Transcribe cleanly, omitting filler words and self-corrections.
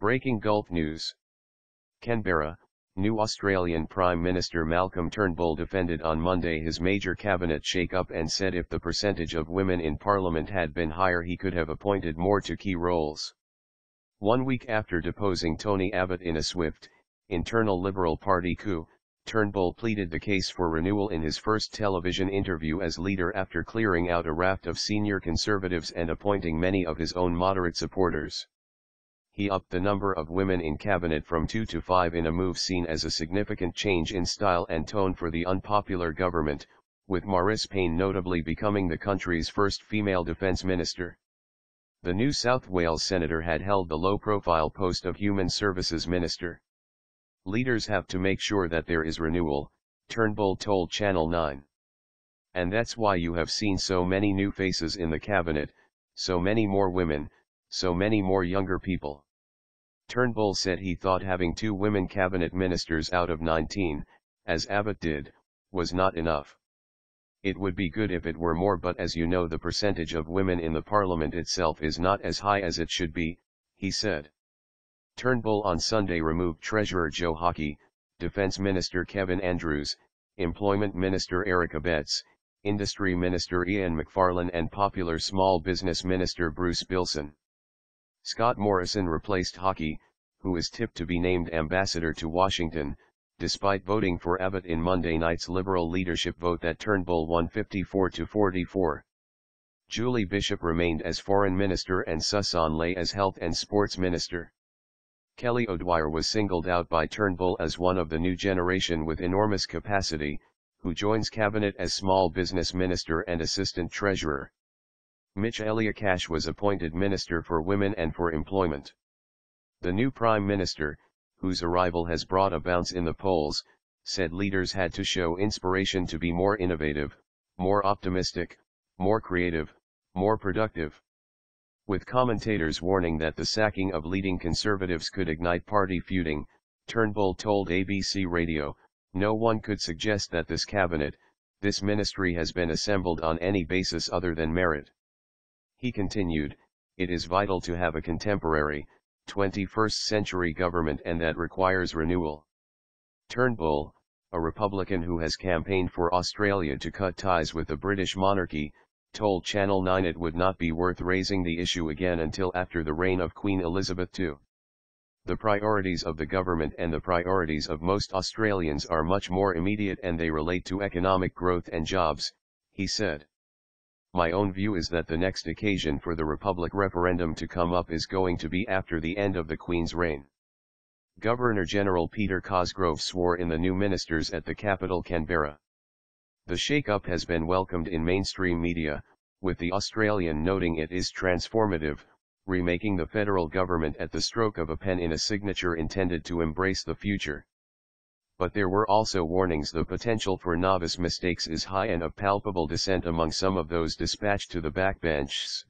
Breaking Gulf News. Canberra, new Australian Prime Minister Malcolm Turnbull defended on Monday his major cabinet shake-up and said if the percentage of women in Parliament had been higher he could have appointed more to key roles. 1 week after deposing Tony Abbott in a swift, internal Liberal Party coup, Turnbull pleaded the case for renewal in his first television interview as leader after clearing out a raft of senior Conservatives and appointing many of his own moderate supporters. He upped the number of women in cabinet from 2 to 5 in a move seen as a significant change in style and tone for the unpopular government, with Marise Payne notably becoming the country's first female defence minister. The New South Wales senator had held the low-profile post of Human Services Minister. Leaders have to make sure that there is renewal, Turnbull told Channel 9. And that's why you have seen so many new faces in the cabinet, so many more women, so many more younger people. Turnbull said he thought having 2 women cabinet ministers out of 19, as Abbott did, was not enough. It would be good if it were more, but as you know the percentage of women in the parliament itself is not as high as it should be, he said. Turnbull on Sunday removed Treasurer Joe Hockey, Defence Minister Kevin Andrews, Employment Minister Erica Betts, Industry Minister Ian McFarlane and Popular Small Business Minister Bruce Bilson. Scott Morrison replaced Hockey, who is tipped to be named ambassador to Washington, despite voting for Abbott in Monday night's Liberal leadership vote that Turnbull won 54-44. Julie Bishop remained as Foreign Minister and Susan Ley as Health and Sports Minister. Kelly O'Dwyer was singled out by Turnbull as one of the new generation with enormous capacity, who joins cabinet as Small Business Minister and Assistant Treasurer. Mitch Eliakash was appointed Minister for Women and for Employment. The new Prime Minister, whose arrival has brought a bounce in the polls, said leaders had to show inspiration to be more innovative, more optimistic, more creative, more productive. With commentators warning that the sacking of leading Conservatives could ignite party feuding, Turnbull told ABC Radio, "No one could suggest that this cabinet, this ministry has been assembled on any basis other than merit." He continued, "It is vital to have a contemporary, 21st-century government and that requires renewal." Turnbull, a Republican who has campaigned for Australia to cut ties with the British monarchy, told Channel 9 it would not be worth raising the issue again until after the reign of Queen Elizabeth II. "The priorities of the government and the priorities of most Australians are much more immediate and they relate to economic growth and jobs," he said. "My own view is that the next occasion for the Republic referendum to come up is going to be after the end of the Queen's reign." Governor-General Peter Cosgrove swore in the new ministers at the capital Canberra. The shake-up has been welcomed in mainstream media, with The Australian noting it is transformative, remaking the federal government at the stroke of a pen in a signature intended to embrace the future. But there were also warnings the potential for novice mistakes is high and of palpable dissent among some of those dispatched to the backbenches.